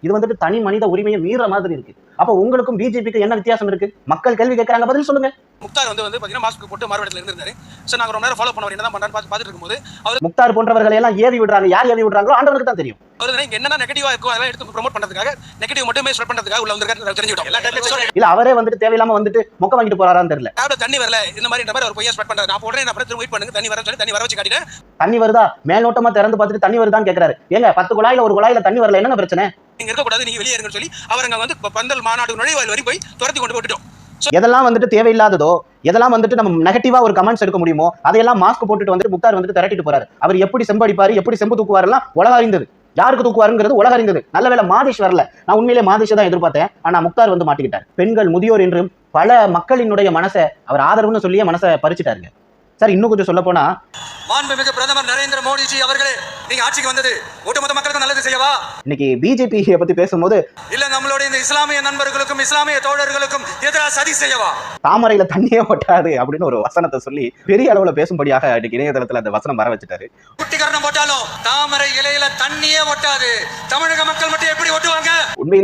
இது வந்துட்டு தனி மனித உரிமையை மீற மாதிரி இருக்கு. அப்ப உங்களுக்கும் பிஜேபிக்கு என்ன வித்தியாசம் இருக்கு? மக்கள் கேள்வி கேட்கறாங்க, பதில் சொல்லுங்க. முக்தார் வந்து பாத்தீங்கன்னா மாஸ்க் போட்டு மார்வேடத்துல இருந்தாரு. சோ நாங்க ரொம்ப நேரம் ஃபாலோ பண்ணவர் என்னதான் பண்றான்னு பாத்துட்டு இருக்கும்போது அவர் முக்தார் போன்றவர்களை எல்லாம் ஏவி விடுறாங்க. யார் ஏவி விடுறாங்களோ ஆண்டவனுக்கு தான் தெரியும். அவர் என்னன்னா நெகட்டிவா இருக்கோ அதெல்லாம் எடுத்து ப்ரோமோட் பண்றதுக்காக நெகட்டிவ் மட்டுமே ஸ்ப்ரெட் பண்றதுக்காக உள்ள வந்திருக்காரு தெரிஞ்சுட்டோம். இல்ல அவரே வந்துட்டு தேவையில்லாம வந்துட்டு மொக்க வாங்கிட்டு போறாரான்னு தெரியல. தண்ணி வரல இந்த மாதிரி ஒரு பொய்யா ஸ்ப்ரெட் பண்றாரு. நான் போடுறேன், நான் திரும்ப வெயிட் பண்ணுங்க, தண்ணி வரன்னு சொல்லி தண்ணி வர வச்சு காட்டிட்டேன். தண்ணி வருதா மேலோட்டமா திறந்து பார்த்துட்டு தண்ணி வருதான்னு கேக்குறாரு. ஏங்க 10 குழாயில ஒரு குழாயில தண்ணி வரல, என்னங்க பிரச்சனை? நீங்க இருக்க கூடாது, நீங்க வெளியே இருங்கன்னு சொல்லி அவரங்க வந்து பந்தல் மாநாடு நுழைவாயில் வரை போய் துரத்தி கொண்டு போட்டுட்டோம். எதெல்லாம் வந்துட்டு தேவையில்லாததோ, எதெல்லாம் வந்துட்டு நம்ம நெகட்டிவா ஒரு கமெண்ட்ஸ் எடுக்க முடியுமோ அதையெல்லாம் மாஸ்க் போட்டுட்டு வந்துட்டு முக்தார் வந்துட்டு திரட்டிட்டு போறாரு. அவர் எப்படி செம்பு அடிப்பாரு, எப்படி செம்பு தூக்குவாரு எல்லாம் உலக அறிந்தது. யாருக்கு தூக்குவாருங்கிறது உலக அறிந்தது. நல்ல வேளை மாதேஷ் வரல. நான் உண்மையிலே மாதேஷ் தான் எதிர்பார்த்தேன். ஆனா முக்தார் வந்து மாட்டிக்கிட்டார். பெண்கள், முதியோர் என்றும் பல மக்களினுடைய மனசை அவர் ஆதரவுன்னு சொல்லியே மனசை பறிச்சுட்டாருங்க. சார் இன்னும் கொஞ்சம் சொல்ல போனா, மாண்புமிகு பிரதமர் நரேந்திர மோடிஜி அவர்களே, நீங்க ஆட்சிக்கு வந்தது ஒட்டுமொத்த மக்களுக்கு நல்லது செய்யவா? இன்னைக்கு பிஜேபியை பத்தி பேசும்போது இல்ல நம்மளுடைய இந்த இஸ்லாமிய நண்பர்களுக்கும் இஸ்லாமிய தோழர்களுக்கும் எதிராக சதி செய்யவா? தாமரையில தண்ணியே ஒட்டாது அப்படின்னு ஒரு வசனத்தை சொல்லி பெரிய அளவுல பேசும்படியாக இன்னைக்கு இணையதளத்துல அந்த வசனம் வர வச்சுட்டாரு. குட்டிகரணம் போட்டாலும் தாமரை இலையில தண்ணியே ஒட்டாது. தமிழக மக்கள் மட்டும் எப்படி ஒட்டுவாங்க? உண்மையில்